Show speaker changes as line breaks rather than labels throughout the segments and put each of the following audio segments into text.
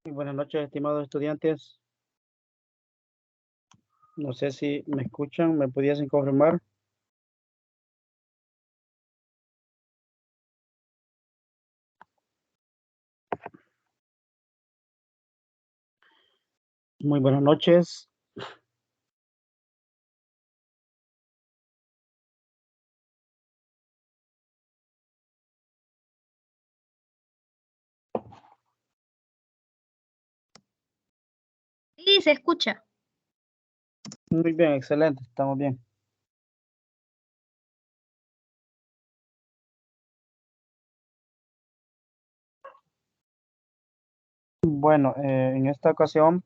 Muy buenas noches, estimados estudiantes. No sé si me escuchan, ¿me pudiesen confirmar? Muy buenas noches.
Sí, se escucha.
Muy bien, excelente, estamos bien. Bueno, en esta ocasión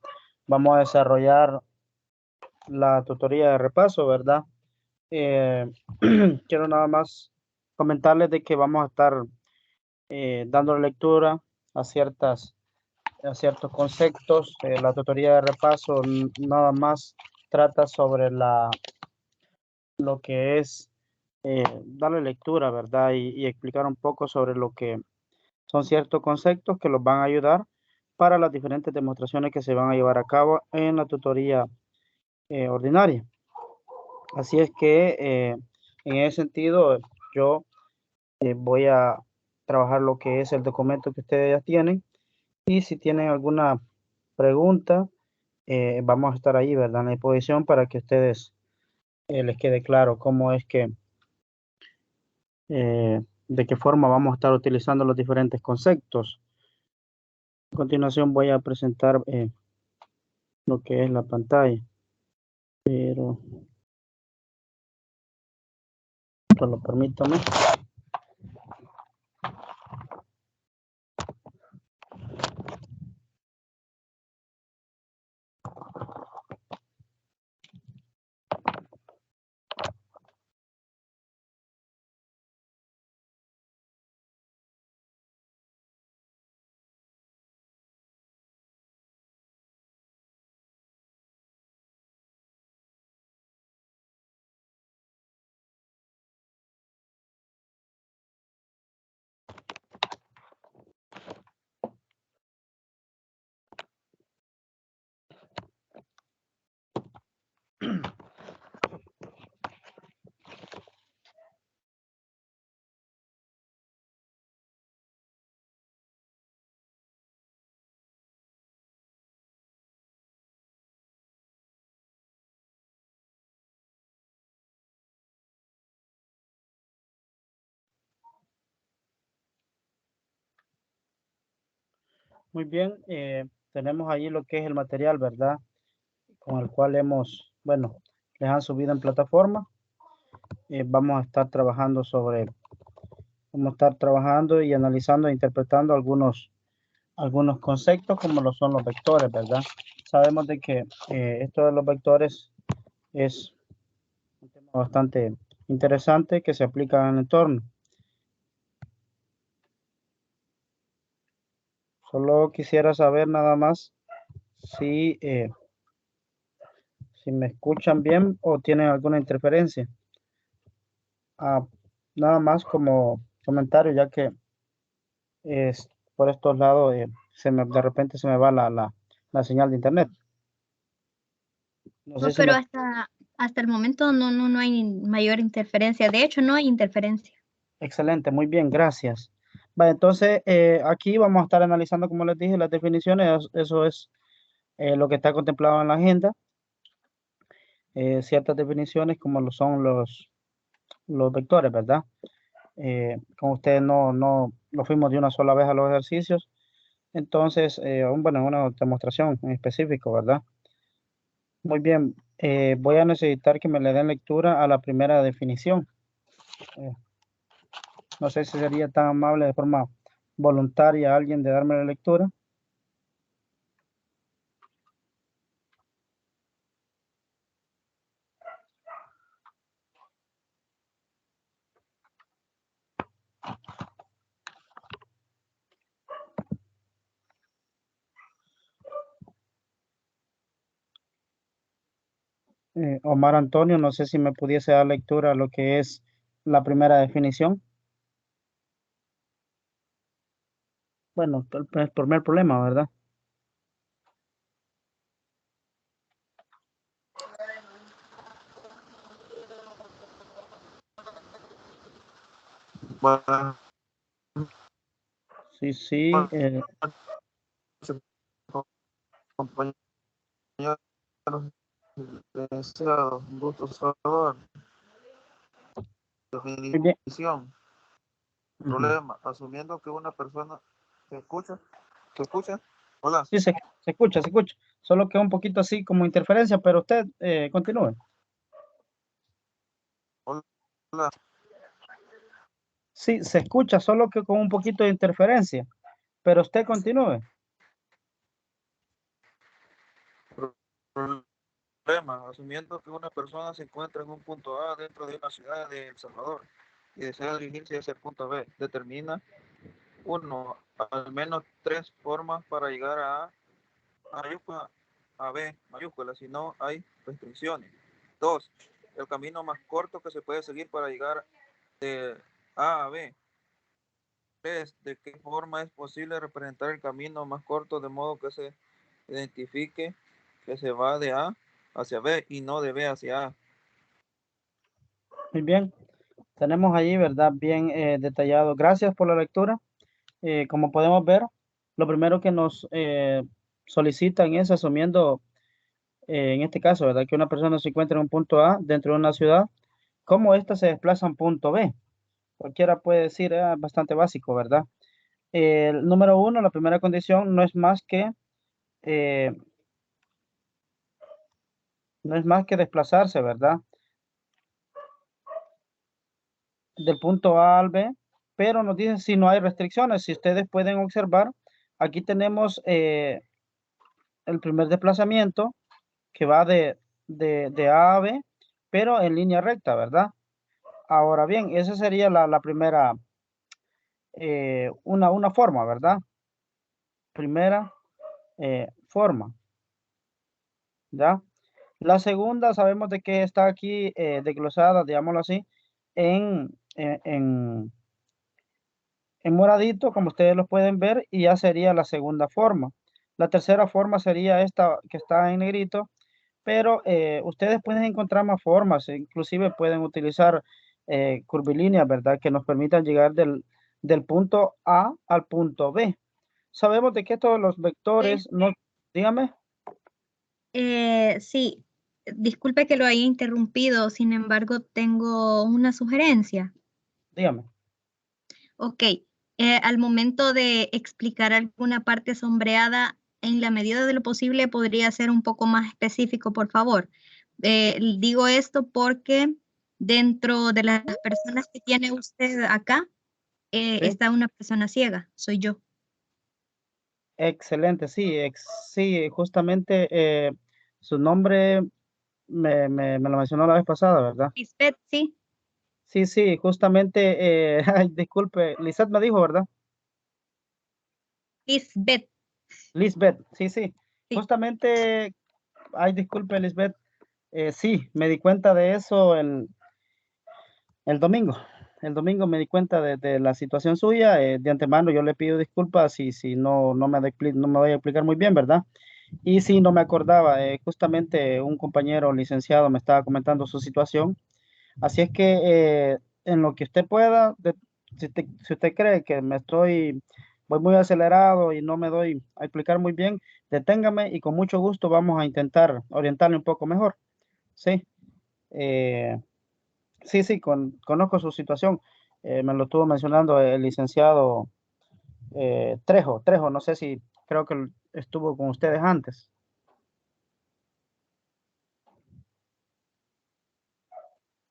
vamos a desarrollar la tutoría de repaso, ¿verdad? Eh, quiero nada más comentarles de que vamos a estar dando lectura a a ciertos conceptos. La tutoría de repaso nada más trata sobre lo que es darle lectura, ¿verdad? Y explicar un poco sobre lo que son ciertos conceptos que los van a ayudar para las diferentes demostraciones que se van a llevar a cabo en la tutoría ordinaria. Así es que en ese sentido yo voy a trabajar lo que es el documento que ustedes ya tienen y si tienen alguna pregunta, vamos a estar ahí, ¿verdad? En la disposición para que ustedes les quede claro cómo es que de qué forma vamos a estar utilizando los diferentes conceptos. A continuación voy a presentar lo que es la pantalla, pero solo permítame. Muy bien, tenemos ahí lo que es el material, ¿verdad? Con el cual bueno, les han subido en plataforma. Vamos a estar trabajando vamos a estar trabajando y analizando e interpretando algunos conceptos como lo son los vectores, ¿verdad? Sabemos de que esto de los vectores es un tema bastante interesante que se aplica en el entorno. Solo quisiera saber nada más si, si me escuchan bien o tienen alguna interferencia. Ah, nada más como comentario, ya que es por estos lados de repente se me va la señal de internet. No sé
No,
si me...
pero hasta el momento no hay mayor interferencia. De hecho, no hay interferencia.
Excelente, muy bien, gracias. Vale, entonces aquí vamos a estar analizando, como les dije, las definiciones. Eso es lo que está contemplado en la agenda. Ciertas definiciones como lo son los vectores, ¿verdad? Con ustedes no lo fuimos de una sola vez a los ejercicios. Entonces, bueno, una demostración en específico, ¿verdad? Muy bien, voy a necesitar que me le den lectura a la primera definición. Eh, no sé si sería tan amable de forma voluntaria alguien de darme la lectura. Omar Antonio, no sé si me pudiese dar lectura a lo que es la primera definición. Bueno, el primer problema, ¿verdad?
Buenas
Sí, sí.
noches, compañeros licenciados. Un gusto saludar.
Muy bien.
Definición.
Ujú.
Problema. Asumiendo que una persona se escucha. ¿Se escucha? Hola.
Sí, se escucha, se escucha. Solo que un poquito así como interferencia, pero usted continúe.
Hola.
Sí, se escucha, solo que con un poquito de interferencia, pero usted continúe.
Problema. Asumiendo que una persona se encuentra en un punto A dentro de una ciudad de El Salvador y desea dirigirse hacia el punto B. Determina uno, al menos 3 formas para llegar a mayúscula a B mayúscula, si no hay restricciones. 2, el camino más corto que se puede seguir para llegar de A a B. 3, de qué forma es posible representar el camino más corto de modo que se identifique que se va de A hacia B y no de B hacia A.
Muy bien. Tenemos ahí, ¿verdad? Bien detallado. Gracias por la lectura. Como podemos ver, lo primero que nos solicitan es asumiendo, en este caso, ¿verdad? Que una persona se encuentra en un punto A dentro de una ciudad, cómo ésta se desplaza a un punto B. Cualquiera puede decir, bastante básico, ¿verdad? El número uno, la primera condición, eh, no es más que desplazarse, ¿verdad? Del punto A al B, pero nos dice si no hay restricciones. Si ustedes pueden observar, aquí tenemos el primer desplazamiento que va de A a B, pero en línea recta, ¿verdad? Ahora bien, esa sería la primera, una forma, ¿verdad? Primera forma, ¿ya? La segunda, sabemos de que está aquí desglosada, digámoslo así, en moradito, como ustedes lo pueden ver, y ya sería la segunda forma. La tercera forma sería esta que está en negrito, pero ustedes pueden encontrar más formas, inclusive pueden utilizar curvilíneas, ¿verdad? Que nos permitan llegar del punto A al punto B. Sabemos de que todos los vectores, no, dígame,
Sí, disculpe que lo haya interrumpido, sin embargo, tengo una sugerencia.
dígame.
Ok, al momento de explicar alguna parte sombreada, en la medida de lo posible, podría ser un poco más específico, por favor. Digo esto porque dentro de las personas que tiene usted acá,
Sí,
está una persona ciega, soy yo.
excelente, sí, sí, justamente su nombre me lo mencionó la vez pasada, ¿verdad?
Lisbeth, sí,
Sí, sí, justamente, ay, disculpe, Lisette me dijo, ¿verdad?
Lisbeth,
Lisbeth, sí, sí,
sí.
justamente, ay, disculpe, Lisbeth, sí, me di cuenta de eso el domingo. El domingo me di cuenta de la situación suya. De antemano yo le pido disculpas si no me voy a explicar muy bien, ¿verdad? Y si no me acordaba, justamente un compañero licenciado me estaba comentando su situación. Así es que en lo que usted pueda, si usted cree que voy muy acelerado y no me doy a explicar muy bien, deténgame y con mucho gusto vamos a intentar orientarle un poco mejor. Sí, eh, sí, sí, conozco su situación. Me lo estuvo mencionando el licenciado Trejo, no sé si creo que estuvo con ustedes antes.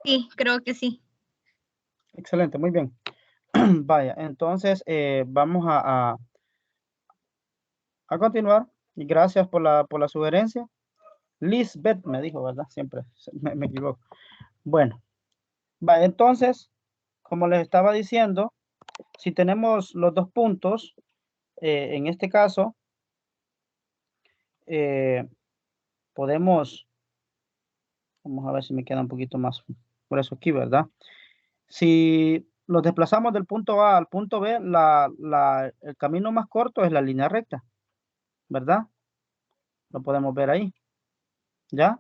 Sí, creo que sí.
Excelente, muy bien. Vaya, entonces vamos a continuar y gracias por la sugerencia. Lisbeth me dijo, ¿verdad? Siempre me equivoco. Bueno, va, entonces, como les estaba diciendo, si tenemos los dos puntos, en este caso, eh, podemos, vamos a ver si me queda un poquito más por eso aquí, ¿verdad? Si los desplazamos del punto A al punto B, el camino más corto es la línea recta, ¿verdad? Lo podemos ver ahí, ¿ya?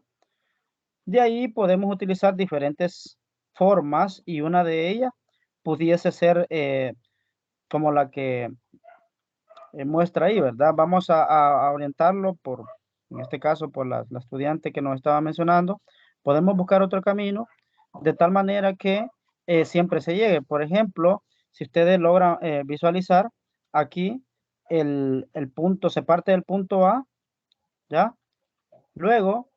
De ahí podemos utilizar diferentes formas y una de ellas pudiese ser como la que muestra ahí, ¿verdad? Vamos a orientarlo por, en este caso, por la estudiante que nos estaba mencionando. Podemos buscar otro camino de tal manera que siempre se llegue. Por ejemplo, si ustedes logran visualizar aquí el punto, se parte del punto A, ¿ya? Luego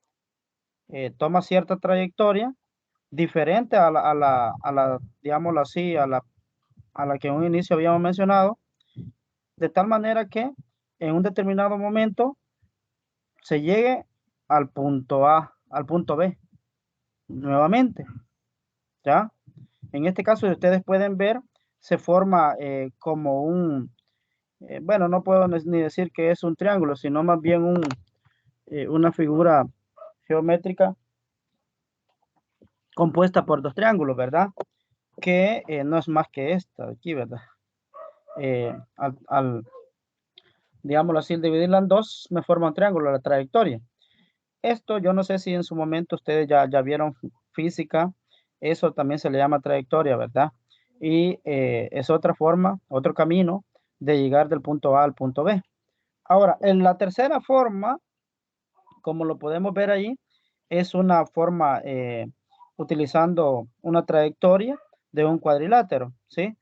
toma cierta trayectoria diferente digámoslo así, a la que en un inicio habíamos mencionado, de tal manera que en un determinado momento se llegue al punto A, al punto B, nuevamente, ¿ya? En este caso, si ustedes pueden ver, se forma como bueno, no puedo ni decir que es un triángulo, sino más bien una figura geométrica compuesta por dos triángulos, ¿verdad? Que no es más que esta de aquí, ¿verdad? Digámoslo así, al dividirla en dos, me forma un triángulo, la trayectoria. Esto yo no sé si en su momento ustedes ya vieron física, eso también se le llama trayectoria, ¿verdad? Y es otra forma, otro camino de llegar del punto A al punto B. Ahora, en la tercera forma, como lo podemos ver ahí, es una forma utilizando una trayectoria de un cuadrilátero, ¿sí?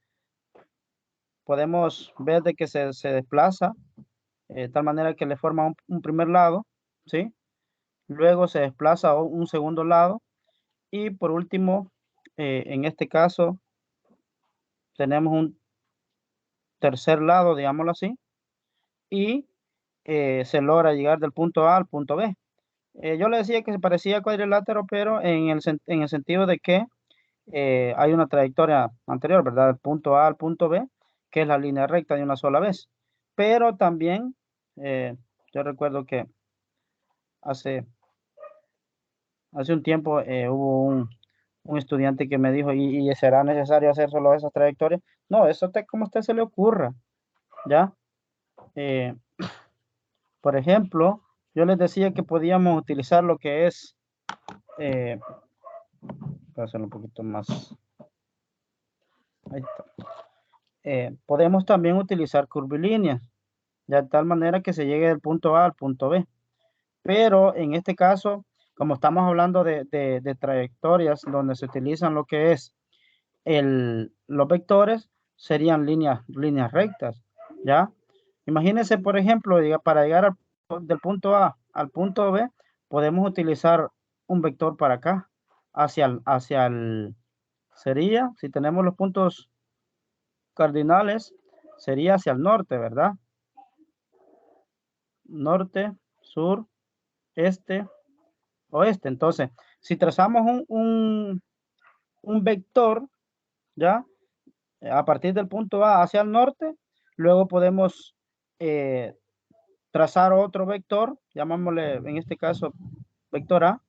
Podemos ver de que se desplaza de tal manera que le forma un primer lado, ¿sí? Luego se desplaza a un segundo lado y por último, en este caso, tenemos un tercer lado, digámoslo así, y se logra llegar del punto A al punto B. Yo le decía que se parecía a cuadrilátero, pero en el sentido de que hay una trayectoria anterior, ¿verdad? Del punto A al punto B, que es la línea recta de una sola vez. Pero también, yo recuerdo que hace un tiempo hubo un estudiante que me dijo, ¿y será necesario hacer solo esas trayectorias? No, eso como a usted se le ocurra, ¿ya? Eh, por ejemplo, yo les decía que podíamos utilizar lo que es, voy a hacerlo un poquito más, ahí está. Podemos también utilizar curvilíneas, de tal manera que se llegue del punto A al punto B. Pero en este caso, como estamos hablando de trayectorias donde se utilizan lo que es los vectores, serían líneas rectas, ¿ya? Imagínense, por ejemplo, para llegar del punto A al punto B, podemos utilizar un vector para acá, sería, si tenemos los puntos cardinales, sería hacia el norte, ¿verdad? Norte, sur, este, oeste. Entonces, si trazamos un vector, ¿ya? A partir del punto A hacia el norte, luego podemos trazar otro vector, llamámosle en este caso vector A,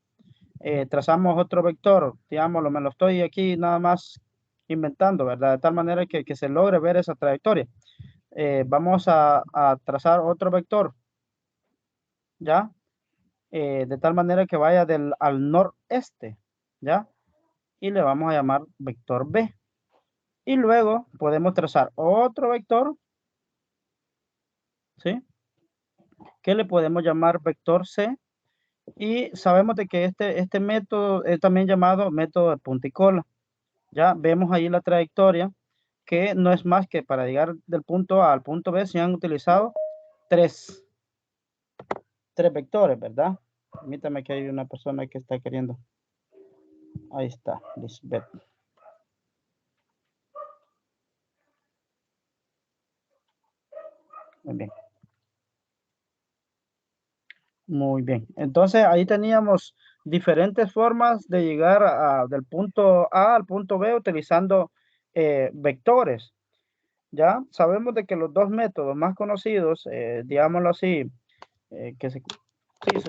trazamos otro vector, digámoslo, me lo estoy aquí nada más inventando, ¿verdad? De tal manera que se logre ver esa trayectoria. Vamos a trazar otro vector, ¿ya? De tal manera que vaya al noreste, ¿ya? Y le vamos a llamar vector B. Y luego podemos trazar otro vector, ¿sí? Que le podemos llamar vector C. Y sabemos de que este método es también llamado método de punta y cola. Ya vemos ahí la trayectoria, que no es más que para llegar del punto A al punto B se han utilizado tres vectores, ¿verdad? Permítame que hay una persona que está queriendo. Ahí está, Lisbeth. Muy bien. Muy bien. Entonces ahí teníamos diferentes formas de llegar del punto A al punto B utilizando vectores. Ya sabemos de que los dos métodos más conocidos, digámoslo así, sí,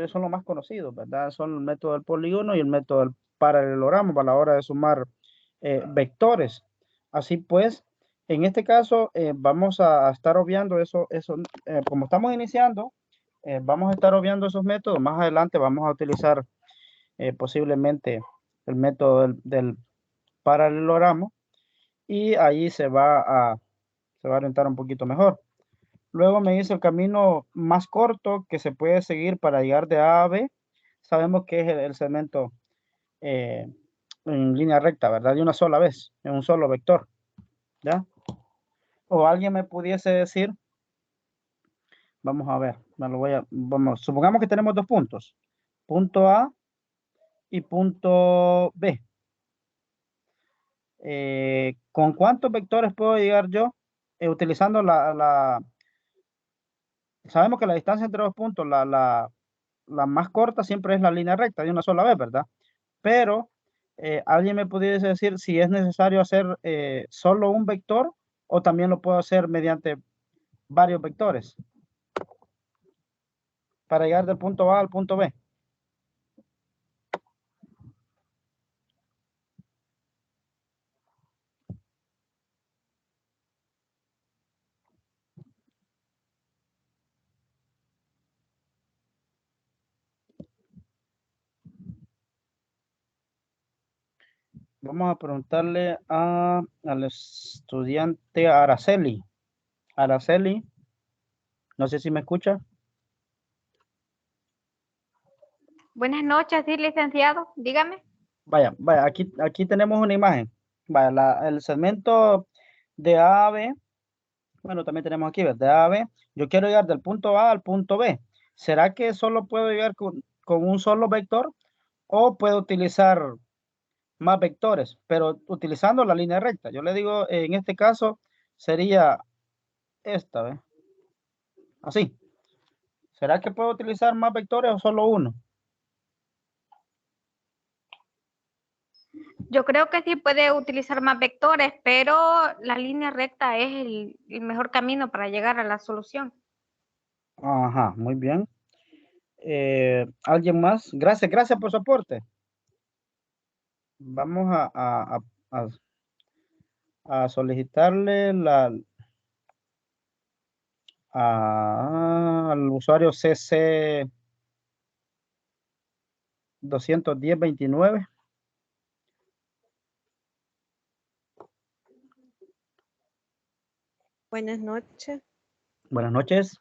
son los más conocidos, ¿verdad? Son el método del polígono y el método del paralelogramo a la hora de sumar vectores. Así pues, en este caso vamos a estar obviando como estamos iniciando, vamos a estar obviando esos métodos. Más adelante vamos a utilizar posiblemente el método del paralelogramo. y ahí se va a orientar un poquito mejor. Luego me dice el camino más corto que se puede seguir para llegar de A a B. Sabemos que es el segmento en línea recta, ¿verdad? De una sola vez, en un solo vector, ¿ya? O alguien me pudiese decir, vamos a ver, supongamos que tenemos dos puntos, punto A y punto B. ¿Con cuántos vectores puedo llegar yo utilizando sabemos que la distancia entre dos puntos, la más corta siempre es la línea recta de una sola vez, ¿verdad? Pero alguien me pudiese decir si es necesario hacer solo un vector o también lo puedo hacer mediante varios vectores para llegar del punto A al punto B. Vamos a preguntarle al estudiante Araceli. Araceli, no sé si me escucha.
Buenas noches, sí, licenciado. Dígame.
Vaya, aquí tenemos una imagen. Vaya, el segmento de A a B, bueno, también tenemos aquí, ¿verdad? De A a B, yo quiero llegar del punto A al punto B. ¿Será que solo puedo llegar con un solo vector o puedo utilizar más vectores, pero utilizando la línea recta? Yo le digo, en este caso sería esta, ¿ves? Así. ¿Será que puedo utilizar más vectores o solo uno?
Yo creo que sí puede utilizar más vectores, pero la línea recta es el mejor camino para llegar a la solución.
Ajá, muy bien. ¿Alguien más? Gracias por su aporte. Vamos a solicitarle al usuario CC 21029.
Buenas noches.
Buenas noches.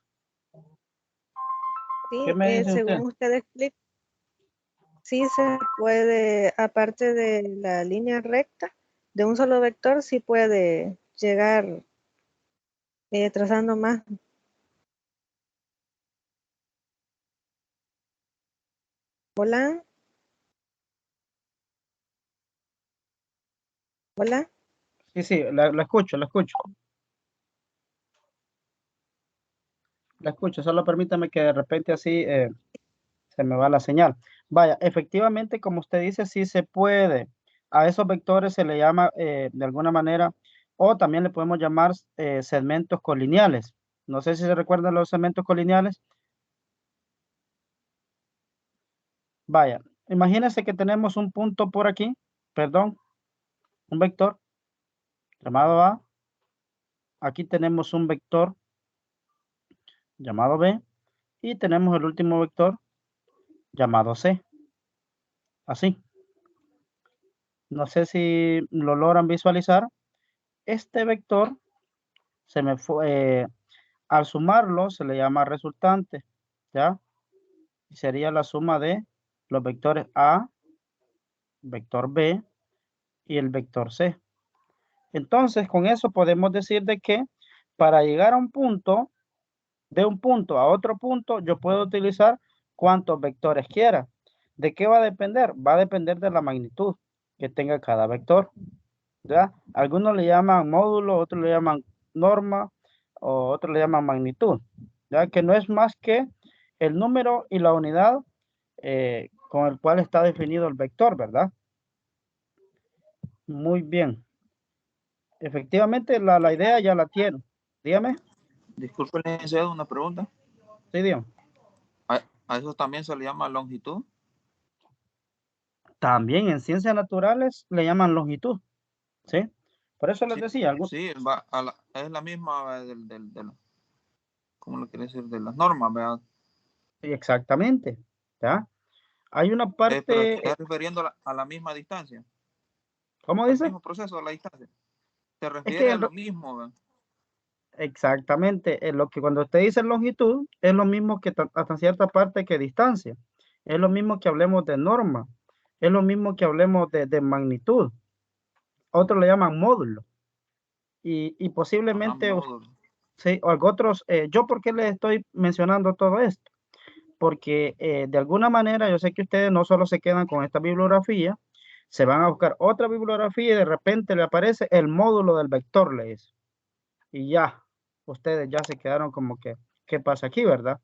Sí,
¿Qué me dice usted?
según usted explica, sí se puede, aparte de la línea recta, de un solo vector, sí puede llegar trazando más. Hola. Hola.
Sí, la escucho. La escucho, solo permítame que de repente así se me va la señal. Vaya, efectivamente, como usted dice, sí se puede. A esos vectores se le llama de alguna manera, o también le podemos llamar segmentos colineales. No sé si se recuerdan los segmentos colineales. Vaya, imagínense que tenemos un punto por aquí, perdón, un vector llamado A. Aquí tenemos un vector llamado B y tenemos el último vector llamado C. Así. No sé si lo logran visualizar. Este vector se me fue, al sumarlo se le llama resultante, ¿ya? Y sería la suma de los vectores A, vector B y el vector C. Entonces, con eso podemos decir de que para llegar a un punto, de un punto a otro punto, yo puedo utilizar cuantos vectores quiera. ¿De qué va a depender? Va a depender de la magnitud que tenga cada vector, ¿ya? Algunos le llaman módulo, otros le llaman norma, o otros le llaman magnitud, ya que no es más que el número y la unidad con el cual está definido el vector, ¿verdad? Muy bien. Efectivamente, la idea ya la tiene. Dígame.
Disculpe, licenciado, una pregunta.
Sí, dígame.
¿A eso también se le llama longitud?
También en ciencias naturales le llaman longitud, ¿sí? Por eso les
Sí,
decía,
sí, es la misma ¿cómo lo quiere decir? De las normas, ¿verdad?
sí, exactamente, ¿ya? Hay una
Pero
parte,
está refiriendo a la misma distancia,
¿cómo
al
dice?
mismo proceso, a la distancia. Se
Es
refiere
que
a lo mismo, ¿ve?
exactamente, lo que cuando usted dice longitud es lo mismo que hasta cierta parte que distancia. Es lo mismo que hablemos de norma. Es lo mismo que hablemos de magnitud. Otros le llaman módulo. Y
Ajá,
posiblemente,
módulo.
sí, o algo otros, ¿yo por qué les estoy mencionando todo esto? Porque de alguna manera yo sé que ustedes no solo se quedan con esta bibliografía, se van a buscar otra bibliografía y de repente le aparece el módulo del vector, le dice. Y ya, ustedes ya se quedaron como que, ¿qué pasa aquí, verdad?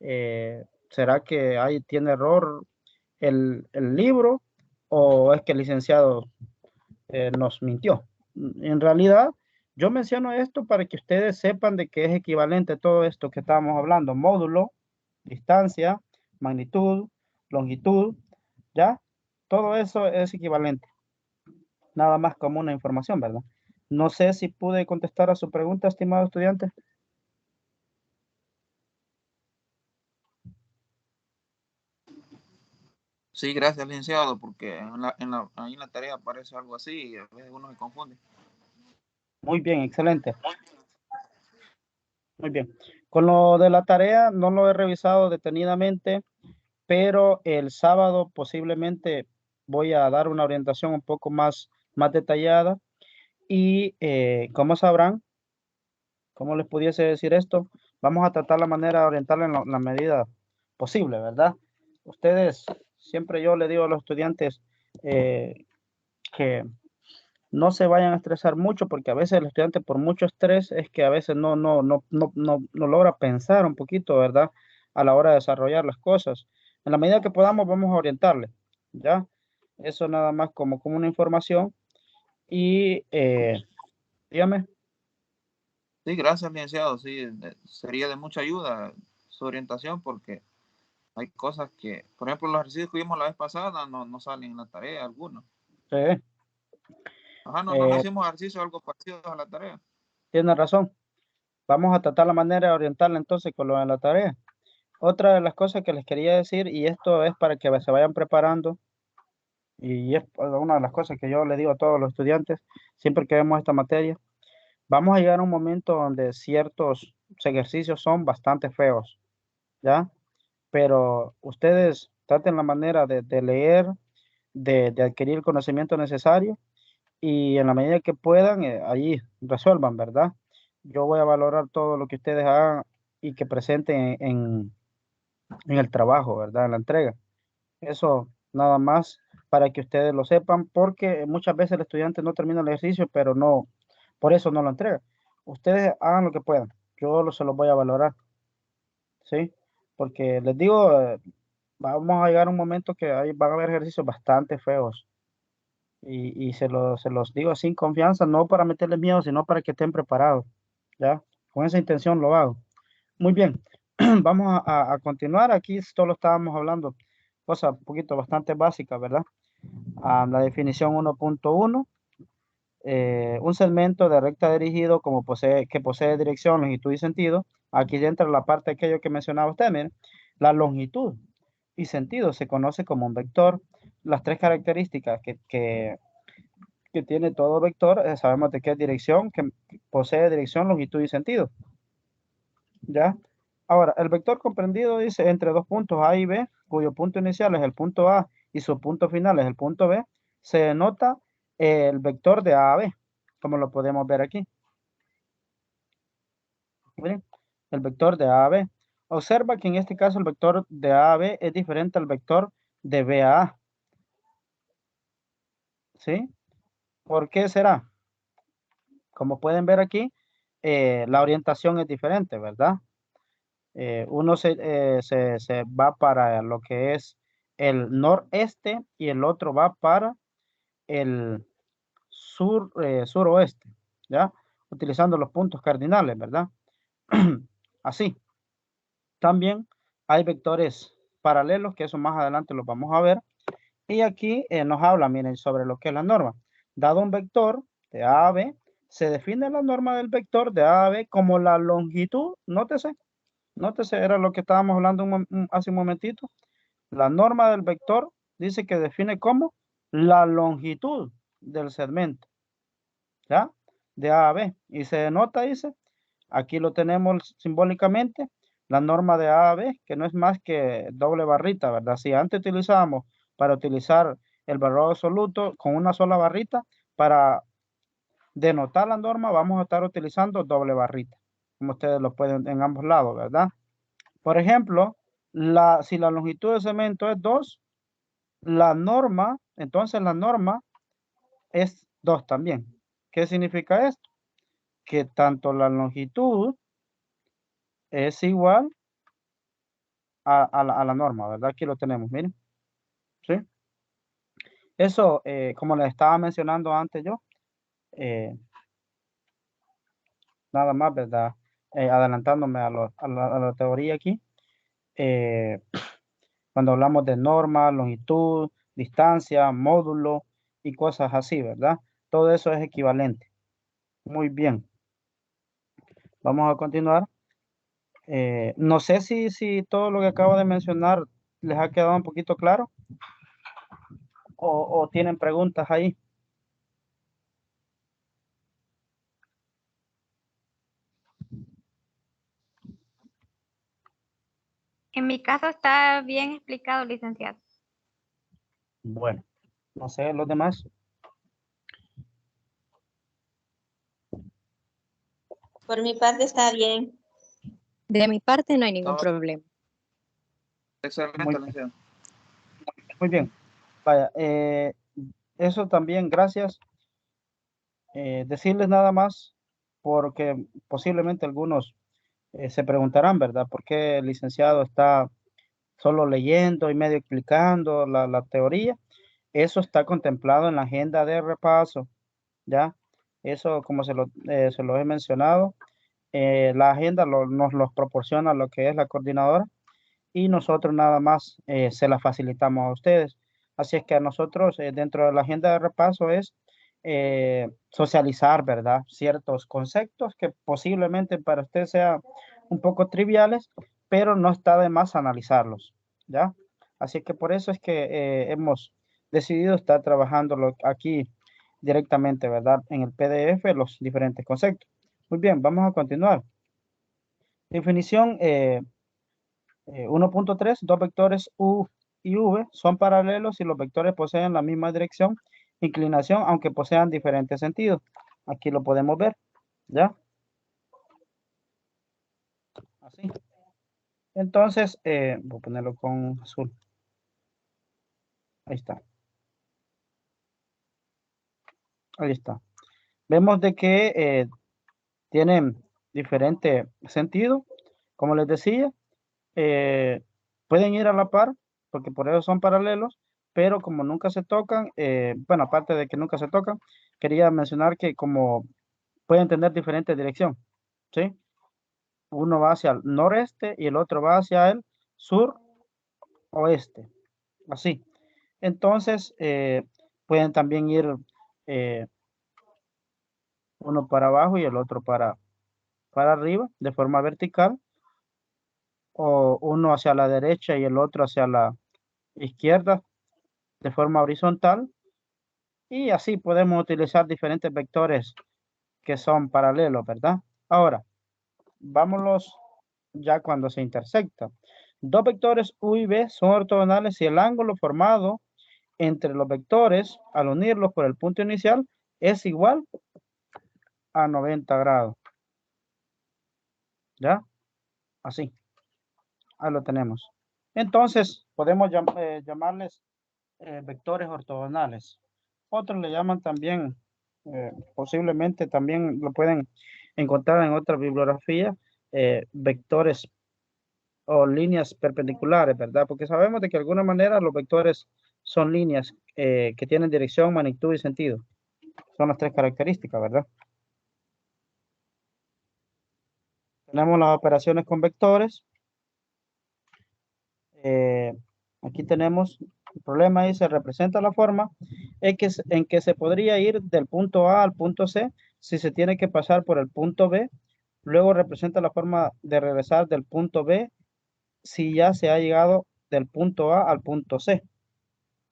¿Será que ahí tiene error el libro o es que el licenciado nos mintió? En realidad, yo menciono esto para que ustedes sepan de que es equivalente todo esto que estábamos hablando, módulo, distancia, magnitud, longitud, ¿ya? Todo eso es equivalente, nada más como una información, ¿verdad? No sé si pude contestar a su pregunta, estimado estudiante.
Sí, gracias, licenciado, porque ahí en la tarea aparece algo así y a veces uno se confunde.
Muy bien, excelente. Muy bien. Con lo de la tarea no lo he revisado detenidamente, pero el sábado posiblemente voy a dar una orientación un poco más detallada y como sabrán, ¿cómo les pudiese decir esto? Vamos a tratar la manera de orientarla en la medida posible, ¿verdad? Ustedes, siempre yo le digo a los estudiantes que no se vayan a estresar mucho porque a veces el estudiante por mucho estrés es que a veces no logra pensar un poquito, ¿verdad? A la hora de desarrollar las cosas. En la medida que podamos vamos a orientarle, ¿ya? Eso nada más como una información y dígame.
Sí, gracias, licenciado. Sí, sería de mucha ayuda su orientación porque hay cosas que, por ejemplo, los ejercicios que vimos la vez pasada no salen en la tarea algunos.
Sí,
Ajá, no
eh,
hicimos ejercicio algo parecido a la tarea.
tiene razón. Vamos a tratar la manera de orientarle entonces con lo de la tarea. Otra de las cosas que les quería decir, y esto es para que se vayan preparando, y es una de las cosas que yo le digo a todos los estudiantes, siempre que vemos esta materia, vamos a llegar a un momento donde ciertos ejercicios son bastante feos, ¿ya? Pero ustedes traten la manera de leer, de adquirir el conocimiento necesario y en la medida que puedan, allí resuelvan, ¿verdad? Yo voy a valorar todo lo que ustedes hagan y que presenten en el trabajo, ¿verdad? En la entrega. Eso nada más para que ustedes lo sepan, porque muchas veces el estudiante no termina el ejercicio, pero no, por eso no lo entrega. Ustedes hagan lo que puedan. Se los voy a valorar, ¿sí? Porque les digo, vamos a llegar a un momento que ahí van a haber ejercicios bastante feos. Y se los digo sin confianza, no para meterles miedo, sino para que estén preparados, ¿ya? Con esa intención lo hago. Muy bien, vamos a continuar. Aquí solo estábamos hablando cosas un poquito bastante básicas, ¿verdad? La definición 1.1, un segmento de recta dirigido que posee dirección, longitud y sentido. Aquí entra la parte de aquello que mencionaba usted, miren. La longitud y sentido se conoce como un vector. Las tres características que tiene todo vector, sabemos de qué es dirección, que posee dirección, longitud y sentido. ¿Ya? Ahora, el vector comprendido dice entre dos puntos A y B, cuyo punto inicial es el punto A y su punto final es el punto B, se denota el vector de A a B, como lo podemos ver aquí. Miren, el vector de A a B. Observa que en este caso el vector de A a B es diferente al vector de B a A. ¿Sí? ¿Por qué será? Como pueden ver aquí, la orientación es diferente, ¿verdad? Uno se va para lo que es el noreste y el otro va para el suroeste, ¿ya? Utilizando los puntos cardinales, ¿verdad? Así. También hay vectores paralelos, que eso más adelante los vamos a ver. Y aquí nos habla, miren, sobre lo que es la norma. Dado un vector de A a B, se define la norma del vector de A a B como la longitud, nótese, era lo que estábamos hablando hace un momentito. La norma del vector dice que define como la longitud del segmento, ¿ya? de A a B y se denota, dice, aquí lo tenemos simbólicamente, la norma de A a B, que no es más que doble barrita, ¿verdad? Si antes utilizábamos para utilizar el valor absoluto con una sola barrita, para denotar la norma vamos a estar utilizando doble barrita, como ustedes lo pueden en ambos lados, ¿verdad? Por ejemplo, si la longitud de cemento es 2, la norma, entonces la norma es 2 también. ¿Qué significa esto? Que tanto la longitud es igual a la norma, ¿verdad? Aquí lo tenemos, miren. ¿Sí? Eso, como les estaba mencionando antes yo, nada más, ¿verdad? Adelantándome a la teoría aquí. Cuando hablamos de norma, longitud, distancia, módulo y cosas así, ¿verdad? Todo eso es equivalente. Muy bien. Vamos a continuar. No sé si todo lo que acabo de mencionar les ha quedado un poquito claro o tienen preguntas ahí.
En mi caso está bien explicado, licenciado.
Bueno, no sé, los demás.
Por mi parte está bien.
De mi parte no hay ningún
Todo
problema.
excelente,
Muy,
licenciado.
muy bien. Vaya, eso también, gracias. Decirles nada más, porque posiblemente algunos se preguntarán, ¿verdad? ¿Por qué el licenciado está solo leyendo y medio explicando la teoría? Eso está contemplado en la agenda de repaso, ¿ya? Eso, como se lo he mencionado, la agenda nos los proporciona lo que es la coordinadora y nosotros nada más se la facilitamos a ustedes. Así es que a nosotros dentro de la agenda de repaso es socializar, ¿verdad? Ciertos conceptos que posiblemente para usted sean un poco triviales, pero no está de más analizarlos, ¿ya? Así que por eso es que hemos decidido estar trabajando aquí directamente, ¿verdad? En el PDF, los diferentes conceptos. Muy bien, vamos a continuar. Definición 1.3, dos vectores U y V son paralelos si los vectores poseen la misma dirección, inclinación, aunque posean diferentes sentidos. Aquí lo podemos ver, ¿ya? Así. Entonces, voy a ponerlo con azul. Ahí está. Ahí está. Vemos de que tienen diferente sentido. Como les decía, pueden ir a la par, porque por eso son paralelos, pero como nunca se tocan, bueno, aparte de que nunca se tocan, quería mencionar que como pueden tener diferente dirección, ¿sí? Uno va hacia el noreste y el otro va hacia el sur-oeste, así. Entonces, pueden también ir eh, uno para abajo y el otro para arriba, de forma vertical, o uno hacia la derecha y el otro hacia la izquierda, de forma horizontal, y así podemos utilizar diferentes vectores que son paralelos, ¿verdad? Ahora, vámonos ya cuando se intersectan. Dos vectores U y V son ortogonales si el ángulo formado entre los vectores al unirlos por el punto inicial es igual a 90 grados. ¿Ya? Así. Ahí lo tenemos. Entonces, podemos llamarles vectores ortogonales. Otros le llaman también, posiblemente también lo pueden encontrar en otra bibliografía, vectores o líneas perpendiculares, ¿verdad? Porque sabemos de que de alguna manera los vectores son líneas que tienen dirección, magnitud y sentido. Son las tres características, ¿verdad? Tenemos las operaciones con vectores. Aquí tenemos el problema y se representa la forma en que se podría ir del punto A al punto C si se tiene que pasar por el punto B. Luego representa la forma de regresar del punto B si ya se ha llegado del punto A al punto C.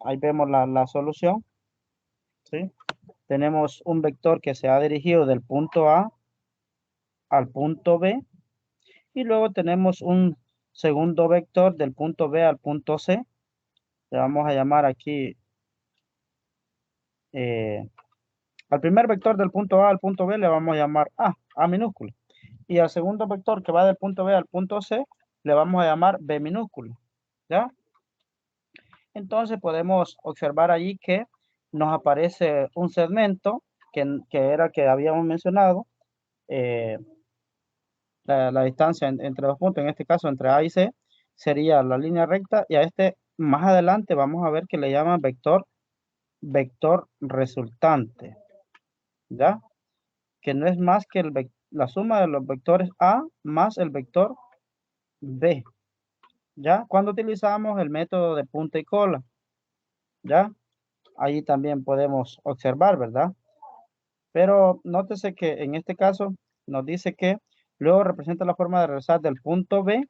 Ahí vemos la solución, ¿sí? tenemos un vector que se ha dirigido del punto A al punto B, y luego tenemos un segundo vector del punto B al punto C. Le vamos a llamar aquí al primer vector del punto A al punto B le vamos a llamar A minúscula. Y al segundo vector que va del punto B al punto C le vamos a llamar B minúscula. ¿Ya? Entonces podemos observar allí que nos aparece un segmento que era que habíamos mencionado, la distancia entre dos puntos, en este caso entre A y C, sería la línea recta, y a este más adelante vamos a ver que le llaman vector resultante, ¿ya? Que no es más que la suma de los vectores A más el vector B, ¿ya? Cuando utilizamos el método de punta y cola, ¿ya? Ahí también podemos observar, ¿verdad? Pero nótese que en este caso nos dice que luego representa la forma de regresar del punto B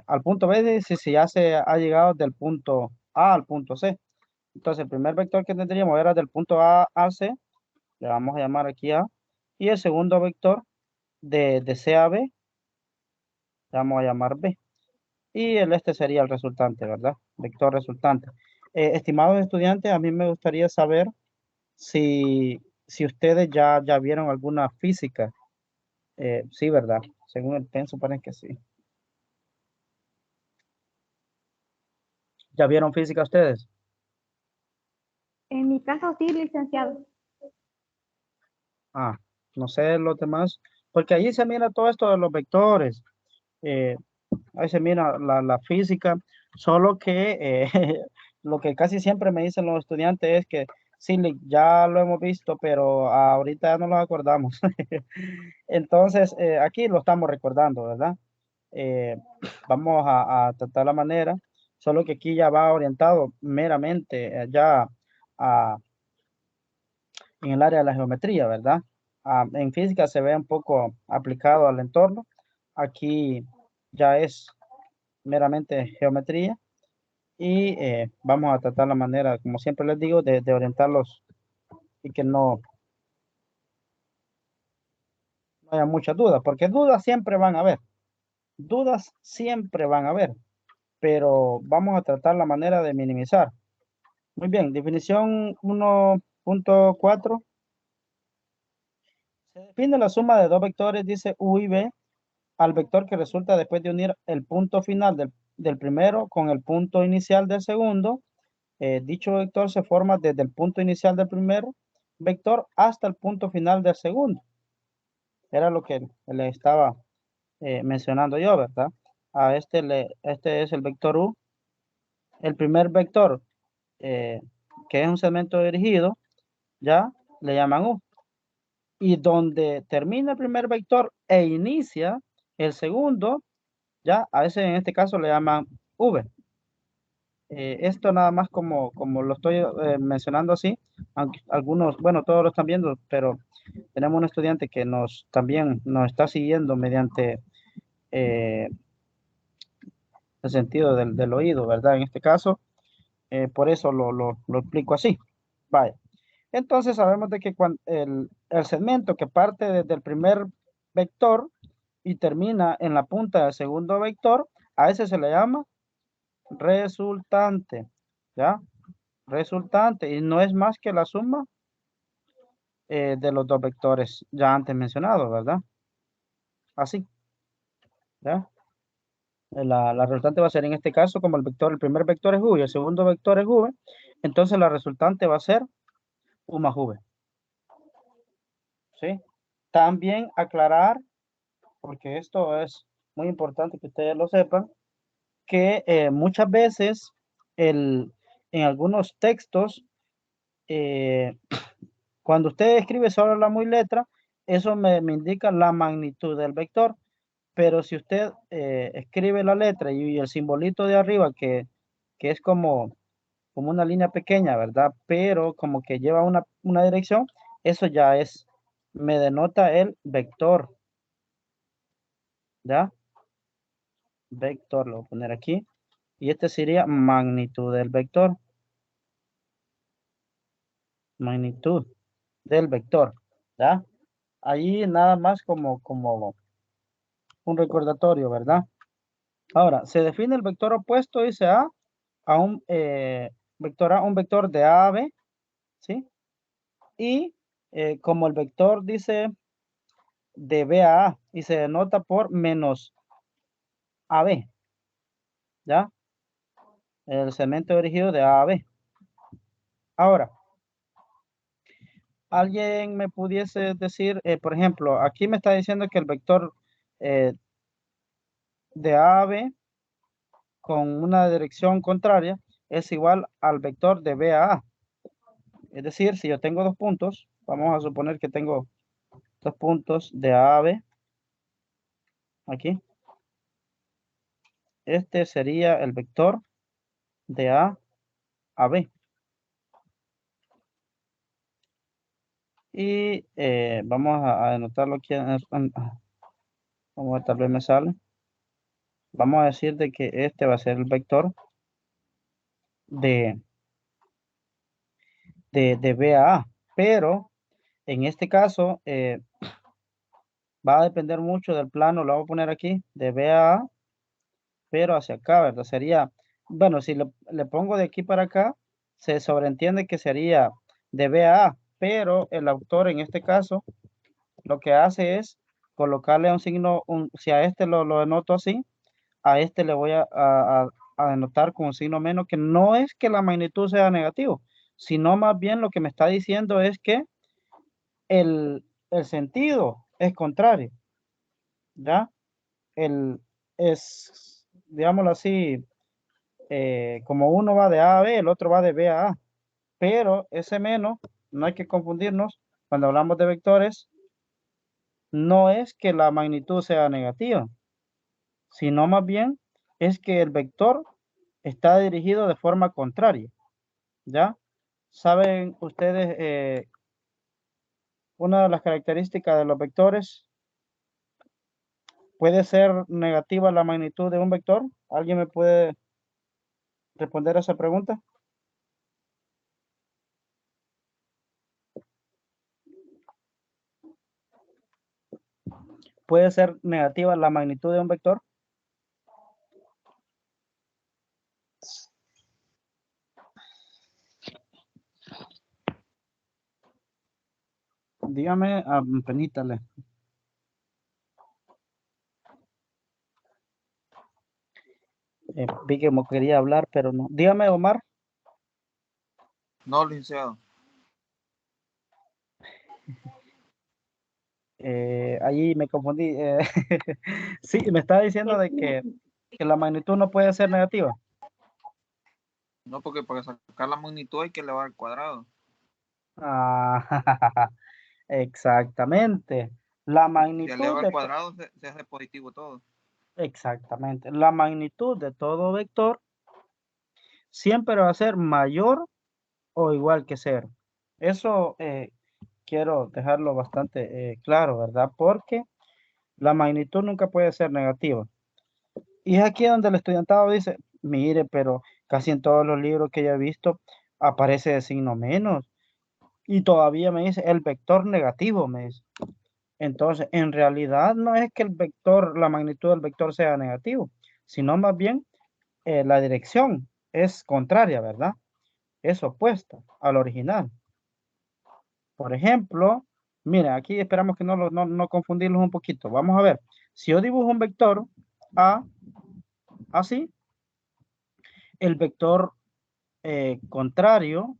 al punto B si ya se ha llegado del punto A al punto C. Entonces el primer vector que tendríamos era del punto A al C, le vamos a llamar aquí A, y el segundo vector de C a B, le vamos a llamar B. Y este sería el resultante, ¿verdad? Vector resultante. Estimados estudiantes, a mí me gustaría saber si ustedes ya vieron alguna física. Sí, ¿verdad? Según el penso, parece que sí. ¿Ya vieron física ustedes?
En mi caso sí, licenciado.
No sé los demás, porque allí se mira todo esto de los vectores. Ahí se mira la física, solo que lo que casi siempre me dicen los estudiantes es que sí, ya lo hemos visto, pero ahorita ya no lo acordamos. Entonces, aquí lo estamos recordando, ¿verdad? Eh, vamos a tratar la manera, solo que aquí ya va orientado meramente ya en el área de la geometría, ¿verdad? En física se ve un poco aplicado al entorno. Aquí ya es meramente geometría, y vamos a tratar la manera, como siempre les digo, de orientarlos y que no haya muchas dudas, porque dudas siempre van a haber, dudas siempre van a haber, pero vamos a tratar la manera de minimizar. Muy bien, definición 1.4. Se define la suma de dos vectores, dice U y B, al vector que resulta después de unir el punto final del primero con el punto inicial del segundo. Dicho vector se forma desde el punto inicial del primer vector hasta el punto final del segundo. Era lo que le estaba mencionando yo, ¿verdad? Este es el vector U. El primer vector, que es un segmento dirigido, ya le llaman U. Y donde termina el primer vector e inicia el segundo, ya a ese en este caso le llaman V. Esto nada más como lo estoy mencionando así, aunque algunos, bueno, todos lo están viendo, pero tenemos un estudiante que también nos está siguiendo mediante el sentido del oído, ¿verdad? En este caso, por eso lo explico así. Vaya. Entonces sabemos de que cuando el segmento que parte desde el primer vector y termina en la punta del segundo vector, a ese se le llama resultante, ¿ya? Resultante, y no es más que la suma de los dos vectores ya antes mencionados, ¿verdad? Así, ¿ya? La resultante va a ser en este caso como el primer vector es U y el segundo vector es V, entonces la resultante va a ser U más V, ¿sí? También aclarar, porque esto es muy importante que ustedes lo sepan, que muchas veces en algunos textos, eh, cuando usted escribe solo la muy letra, eso me indica la magnitud del vector. Pero si usted escribe la letra y el simbolito de arriba, que es como una línea pequeña, ¿verdad? Pero como que lleva una dirección, eso ya me denota el vector, ¿ya? Vector, lo voy a poner aquí. Y este sería magnitud del vector. magnitud del vector, ¿ya? Ahí nada más como un recordatorio, ¿verdad? Ahora, se define el vector opuesto, dice a un vector A, un vector de A a B, ¿sí? Y como el vector dice de B a A y se denota por menos AB, ¿ya? El segmento dirigido de A a B. Ahora, ¿alguien me pudiese decir, por ejemplo, aquí me está diciendo que el vector de A a B con una dirección contraria es igual al vector de B a A? Es decir, si yo tengo dos puntos, vamos a suponer que tengo dos puntos de A a B, aquí. Este sería el vector de A a B. Y vamos a anotarlo aquí. Vamos a ver, tal vez me sale. Vamos a decir de que este va a ser el vector de B a A. Pero en este caso va a depender mucho del plano. Lo voy a poner aquí de B a A, pero hacia acá, ¿verdad? Sería, bueno, si le pongo de aquí para acá, se sobreentiende que sería de B a A, pero el autor en este caso lo que hace es colocarle un signo, si a este lo denoto así, a este le voy a denotar con un signo menos, que no es que la magnitud sea negativo, sino más bien lo que me está diciendo es que el sentido es contrario, ¿ya? Es, digámoslo así, como uno va de A a B, el otro va de B a A, pero ese menos, no hay que confundirnos, cuando hablamos de vectores, no es que la magnitud sea negativa, sino más bien es que el vector está dirigido de forma contraria, ¿ya? ¿Saben ustedes una de las características de los vectores? ¿Puede ser negativa la magnitud de un vector? ¿Alguien me puede responder a esa pregunta? ¿Puede ser negativa la magnitud de un vector? Dígame, permítale. Vi que me quería hablar, pero no. Dígame, Omar.
No, licenciado.
Allí me confundí. Sí, me está diciendo de que la magnitud no puede ser negativa.
No, porque para sacar la magnitud hay que elevar al cuadrado.
Ah, exactamente. La
Si
magnitud
eleva al
de
cuadrado se hace positivo todo.
exactamente. La magnitud de todo vector siempre va a ser mayor o igual que cero. Eso quiero dejarlo bastante claro, ¿verdad? Porque la magnitud nunca puede ser negativa. Y es aquí donde el estudiantado dice, mire, pero casi en todos los libros que yo he visto aparece de signo menos. Y todavía me dice el vector negativo, me dice. Entonces, en realidad no es que el vector, la magnitud del vector sea negativo, sino más bien la dirección es contraria, ¿verdad? Es opuesta al original. Por ejemplo, mira, aquí esperamos que no confundirlos un poquito. Vamos a ver, si yo dibujo un vector A, así, el vector contrario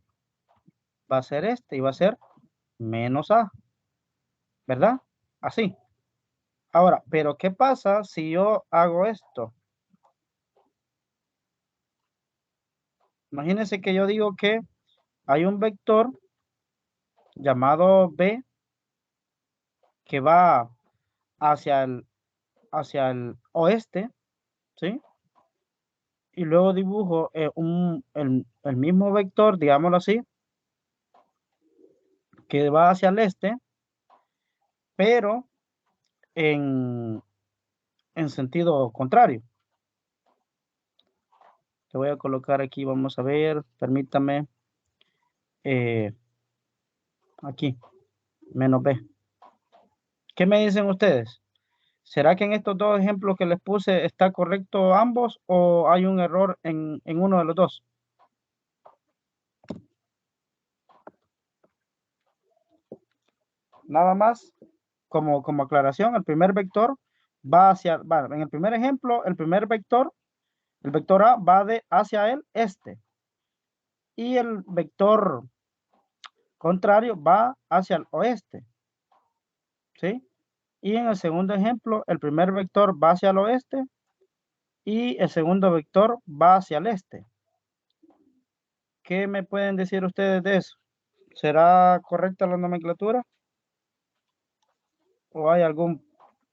va a ser este y va a ser menos A, ¿verdad? Así. Ahora, pero ¿qué pasa si yo hago esto? Imagínense que yo digo que hay un vector llamado B que va hacia hacia el oeste, ¿sí? Y luego dibujo el mismo vector, digámoslo así, que va hacia el este, pero en, en sentido contrario. Te voy a colocar aquí, vamos a ver, permítame. Aquí, menos B. ¿Qué me dicen ustedes? ¿Será que en estos dos ejemplos que les puse está correcto ambos o hay un error en uno de los dos? Nada más, como aclaración, el primer vector va en el primer ejemplo, el vector A va hacia el este y el vector contrario va hacia el oeste, ¿sí? Y en el segundo ejemplo, el primer vector va hacia el oeste y el segundo vector va hacia el este. ¿Qué me pueden decir ustedes de eso? ¿Será correcta la nomenclatura? ¿O hay algún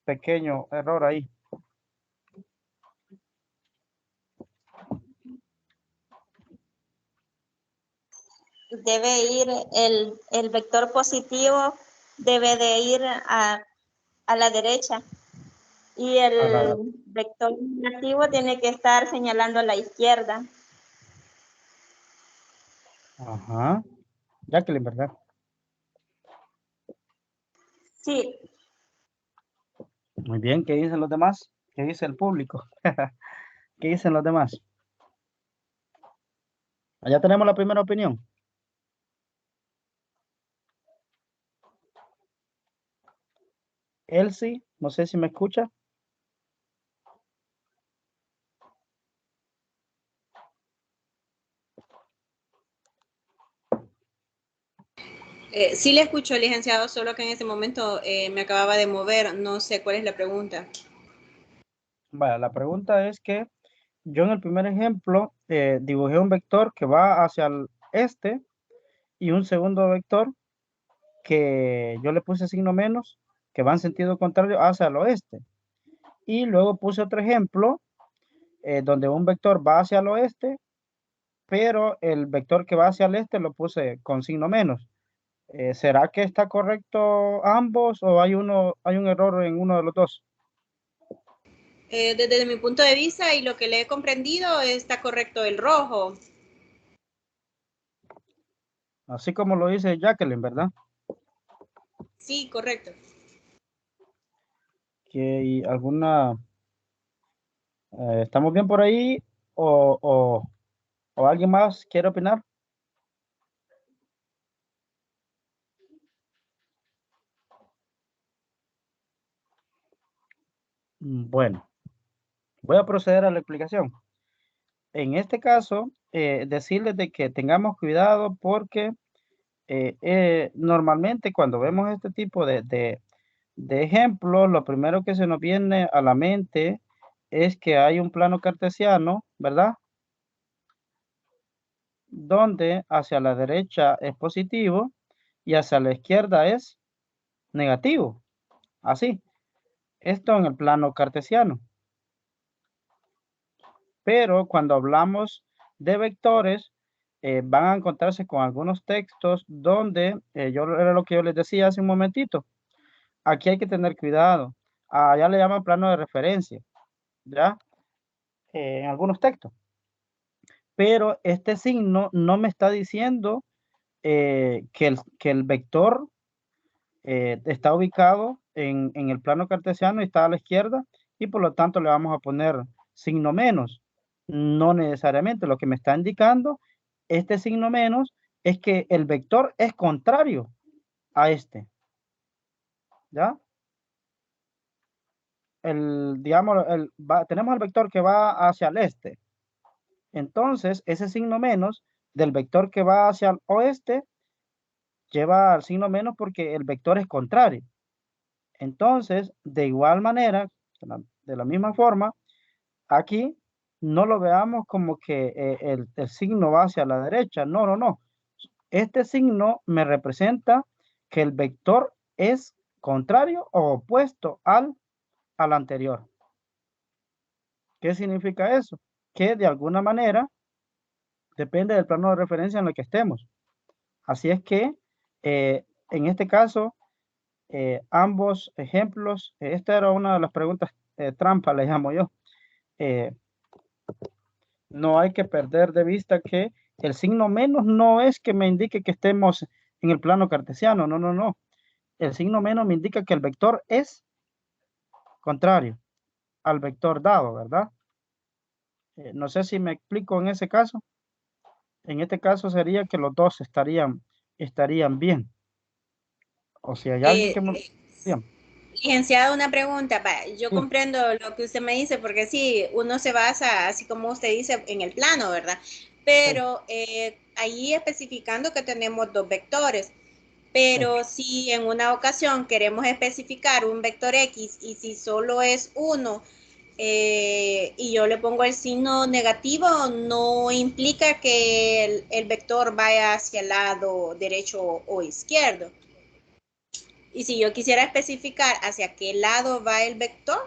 pequeño error ahí?
Debe ir el vector positivo, debe de ir a la derecha y el vector negativo tiene que estar señalando a la izquierda.
Ajá. Jacqueline, ¿verdad?
Sí,
Muy bien, ¿qué dicen los demás? ¿Qué dice el público? ¿Qué dicen los demás? Allá tenemos la primera opinión. Elsie, no sé si me escucha.
Sí le escucho, licenciado, solo que en ese momento me acababa de mover. No sé cuál es la pregunta.
Vaya, la pregunta es que yo en el primer ejemplo dibujé un vector que va hacia el este y un segundo vector que yo le puse signo menos, que va en sentido contrario hacia el oeste. Y luego puse otro ejemplo donde un vector va hacia el oeste, pero el vector que va hacia el este lo puse con signo menos. ¿Será que está correcto ambos o hay un error en uno de los dos?
Desde mi punto de vista y lo que le he comprendido, está correcto el rojo.
Así como lo dice Jacqueline, ¿verdad?
Sí, correcto.
Que alguna... ¿estamos bien por ahí o alguien más quiere opinar? Bueno, voy a proceder a la explicación. En este caso, decirles de que tengamos cuidado porque normalmente cuando vemos este tipo de ejemplos, lo primero que se nos viene a la mente es que hay un plano cartesiano, ¿verdad? Donde hacia la derecha es positivo y hacia la izquierda es negativo. Así, esto en el plano cartesiano. Pero cuando hablamos de vectores, van a encontrarse con algunos textos donde, era lo que yo les decía hace un momentito, aquí hay que tener cuidado. Allá le llaman plano de referencia, ¿ya? En algunos textos. Pero este signo no me está diciendo que el vector está ubicado en el plano cartesiano y está a la izquierda y por lo tanto le vamos a poner signo menos. No necesariamente, lo que me está indicando este signo menos es que el vector es contrario a este, ¿ya? Digamos, tenemos el vector que va hacia el este. Entonces, ese signo menos del vector que va hacia el oeste lleva al signo menos porque el vector es contrario. Entonces, de igual manera, de la misma forma, aquí no lo veamos como que el signo va hacia la derecha. No, no, no. Este signo me representa que el vector es contrario o opuesto al anterior. ¿Qué significa eso? Que de alguna manera depende del plano de referencia en el que estemos. Así es que en este caso, ambos ejemplos, esta era una de las preguntas trampa, le llamo yo. No hay que perder de vista que el signo menos no es que me indique que estemos en el plano cartesiano. No, no, no. El signo menos me indica que el vector es contrario al vector dado, ¿verdad? No sé si me explico en ese caso. En este caso sería que los dos estarían bien. O si hay alguien que me... Bien.
Licenciado, una pregunta. Yo
Sí.
comprendo lo que usted me dice, porque sí, uno se basa, así como usted dice, en el plano, ¿verdad? Pero ahí especificando que tenemos dos vectores. Pero si en una ocasión queremos especificar un vector X y si solo es uno y yo le pongo el signo negativo, no implica que el vector vaya hacia el lado derecho o izquierdo. Y si yo quisiera especificar hacia qué lado va el vector.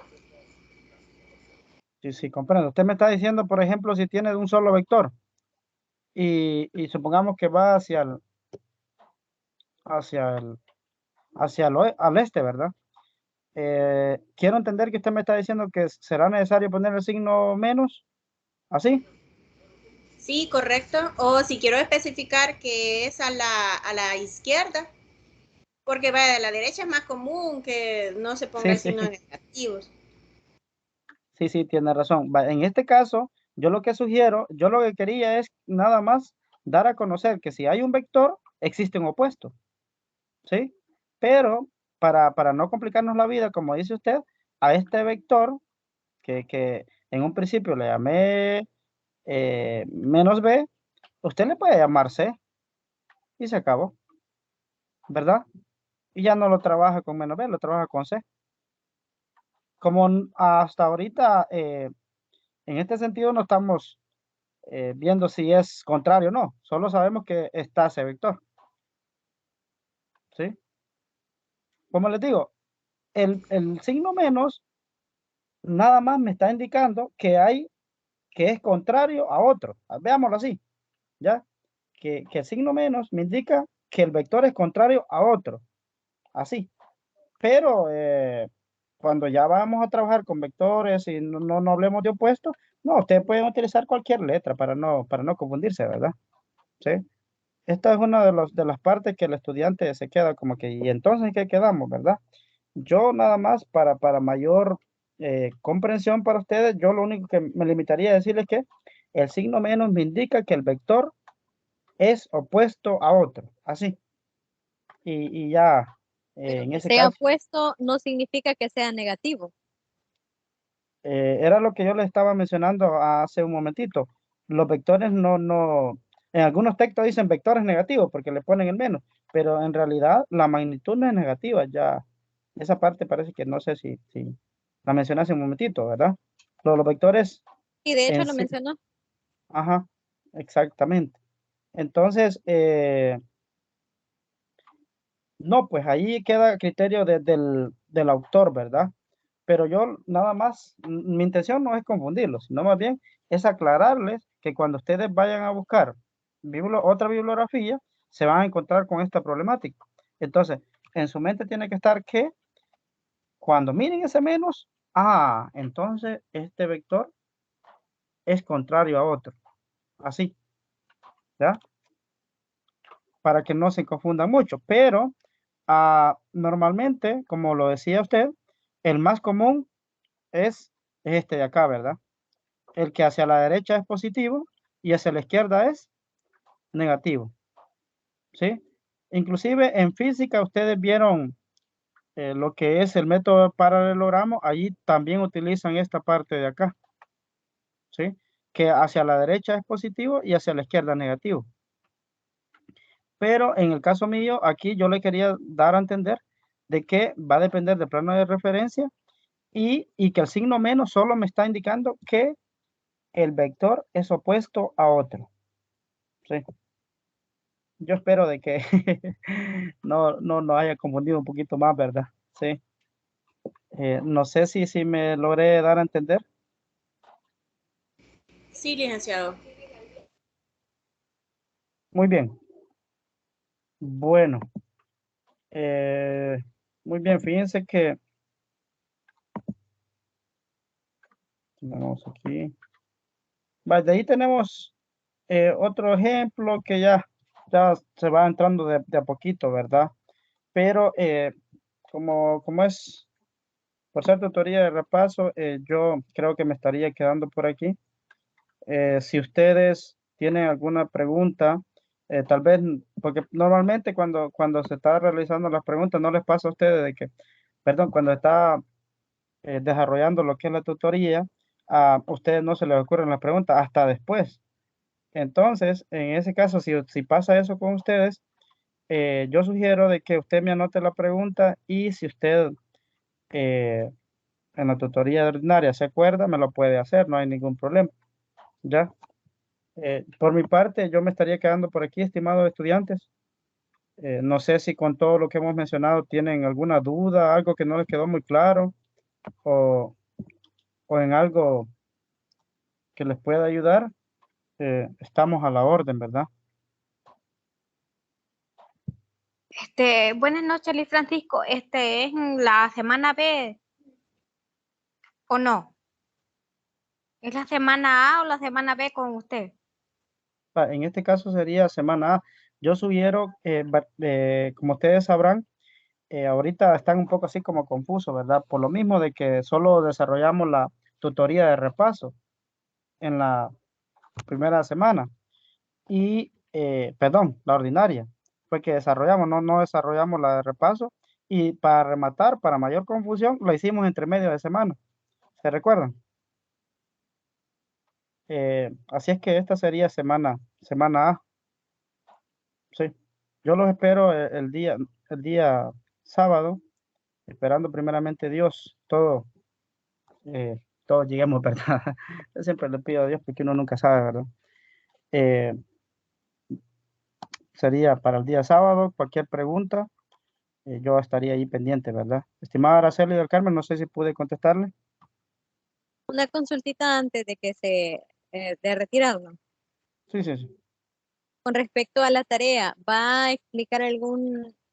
Sí, sí, comprendo. Usted me está diciendo, por ejemplo, si tiene un solo vector y supongamos que va hacia el, al este, ¿verdad? Quiero entender que usted me está diciendo que será necesario poner el signo menos, así.
Sí, correcto. O si quiero especificar que es a la izquierda, porque vaya, de la derecha es más común que no se ponga
Sí,
el
sí,
signo negativo.
sí, sí, tiene razón. En este caso, yo lo que sugiero, yo lo que quería es nada más dar a conocer que si hay un vector, existe un opuesto, ¿sí? Pero para no complicarnos la vida, como dice usted, a este vector, que en un principio le llamé menos b, usted le puede llamar c y se acabó, ¿verdad? Y ya no lo trabaja con menos b, lo trabaja con c. Como hasta ahorita, en este sentido no estamos viendo si es contrario o no, solo sabemos que está ese vector, ¿sí? Como les digo, el signo menos nada más me está indicando que es contrario a otro. Veámoslo así, ¿ya? Que el signo menos me indica que el vector es contrario a otro, así. Pero cuando ya vamos a trabajar con vectores y no hablemos de opuestos, no, ustedes pueden utilizar cualquier letra para no confundirse, ¿verdad? ¿Sí? Esta es una de las partes que el estudiante se queda como que, ¿y entonces qué quedamos, verdad? Yo nada más para mayor comprensión para ustedes, yo lo único que me limitaría a decirles que el signo menos me indica que el vector es opuesto a otro, así. Y ya,
Pero
en
que
ese
sea
caso,
opuesto no significa que sea negativo.
era lo que yo les estaba mencionando hace un momentito. Los vectores en algunos textos dicen vectores negativos porque le ponen el menos, pero en realidad la magnitud no es negativa, ya esa parte parece que no sé si la mencioné hace un momentito, ¿verdad? Los vectores
Y de hecho
en
lo
sí,
mencionó.
ajá, exactamente. Entonces, no, pues ahí queda a criterio del autor, ¿verdad? Pero yo nada más, mi intención no es confundirlos, sino más bien es aclararles que cuando ustedes vayan a buscar otra bibliografía, se van a encontrar con esta problemática. Entonces, en su mente tiene que estar que cuando miren ese menos, entonces este vector es contrario a otro. Así, ¿ya? Para que no se confundan mucho. Pero normalmente, como lo decía usted, el más común es este de acá, ¿verdad? El que hacia la derecha es positivo y hacia la izquierda es negativo, ¿sí? Inclusive en física ustedes vieron lo que es el método de paralelogramo, allí también utilizan esta parte de acá, ¿sí? Que hacia la derecha es positivo y hacia la izquierda negativo. Pero en el caso mío, aquí yo le quería dar a entender de que va a depender del plano de referencia y que el signo menos solo me está indicando que el vector es opuesto a otro. Sí. Yo espero de que no haya confundido un poquito más, ¿verdad? Sí. No sé si me logré dar a entender.
Sí, licenciado.
Muy bien. Bueno, muy bien. Fíjense que tenemos aquí. De ahí tenemos otro ejemplo que ya ya se va entrando de a poquito, ¿verdad? Pero como es por ser tutoría de repaso, yo creo que me estaría quedando por aquí. Si ustedes tienen alguna pregunta, tal vez, porque normalmente cuando se está realizando las preguntas, no les pasa a ustedes de que, perdón, cuando está desarrollando lo que es la tutoría, a ustedes no se les ocurren las preguntas hasta después. Entonces, en ese caso, si pasa eso con ustedes, yo sugiero de que usted me anote la pregunta y si usted eh, en la tutoría ordinaria se acuerda, me lo puede hacer, no hay ningún problema. ¿Ya? Por mi parte, yo me estaría quedando por aquí, estimados estudiantes. No sé si con todo lo que hemos mencionado tienen alguna duda, algo que no les quedó muy claro o, o en algo que les pueda ayudar. Estamos a la orden, ¿verdad?
Buenas noches, Luis Francisco. ¿Es en la semana B o no? ¿Es la semana A o la semana B con usted?
En este caso sería semana A. Yo sugiero, como ustedes sabrán, ahorita están un poco así como confusos, ¿verdad? Por lo mismo de que solo desarrollamos la tutoría de repaso en la primera semana y, perdón, la ordinaria, fue que desarrollamos, no desarrollamos la de repaso y para rematar, para mayor confusión, lo hicimos entre medio de semana. ¿Se recuerdan? Así es que esta sería semana A. Sí. Yo los espero el día sábado, esperando primeramente Dios, todos lleguemos, ¿verdad? Yo siempre le pido a Dios porque uno nunca sabe, ¿verdad? Eh, Sería para el día sábado, cualquier pregunta, yo estaría ahí pendiente, ¿verdad? Estimada Araceli del Carmen, no sé si pude contestarle.
Una consultita antes de que de retirarnos.
Sí, sí, sí.
Con respecto a la tarea, ¿va a explicar va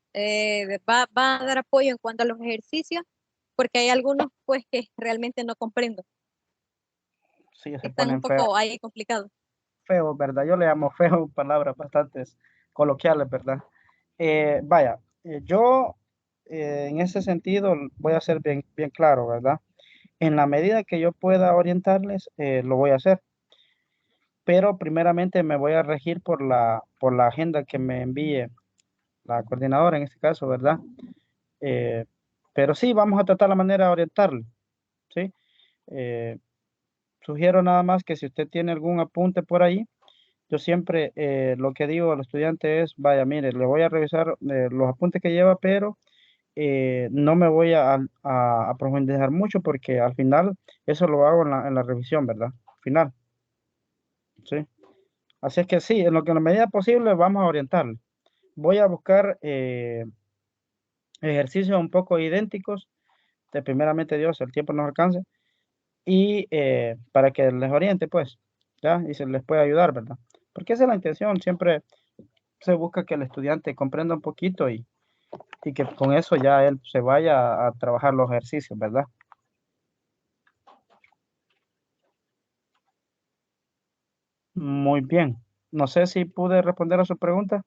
a dar apoyo en cuanto a los ejercicios? Porque hay algunos pues que realmente no comprendo.
Sí, se
Están un
ponen feos,
poco ahí complicados.
feos, ¿verdad? Yo le llamo feo, palabras bastante coloquiales, ¿verdad? Vaya, yo en ese sentido voy a ser bien, bien claro, ¿verdad? En la medida que yo pueda orientarles, lo voy a hacer. Pero primeramente me voy a regir por la agenda que me envíe la coordinadora en este caso, ¿verdad? Eh, pero sí, vamos a tratar la manera de orientarle, ¿sí? Eh, Sugiero nada más que si usted tiene algún apunte por ahí, yo siempre lo que digo al estudiante es, vaya, mire, le voy a revisar los apuntes que lleva, pero no me voy a profundizar mucho porque al final eso lo hago en la revisión, ¿verdad? Final, ¿sí? Así es que sí, en lo que en la medida posible vamos a orientarle. Voy a buscar ejercicios un poco idénticos, de primeramente Dios, el tiempo nos alcance, y para que les oriente, pues, ¿ya? Y se les pueda ayudar, ¿verdad? Porque esa es la intención, siempre se busca que el estudiante comprenda un poquito y que con eso ya él se vaya a trabajar los ejercicios, ¿verdad? Muy bien. No sé si pude responder a su pregunta.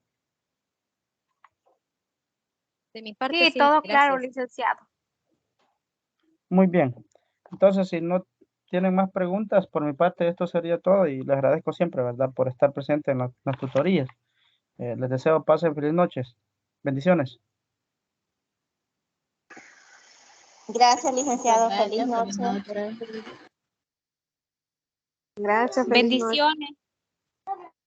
De mi parte,
Sí,
sí,
todo claro,
gracias.
licenciado.
Muy bien. Entonces, si no tienen más preguntas, por mi parte esto sería todo y les agradezco siempre, ¿verdad? Por estar presente en las tutorías. Les deseo pasen feliz noches. Bendiciones.
Gracias, licenciado. Feliz noche.
Gracias, feliz noche.
Bendiciones.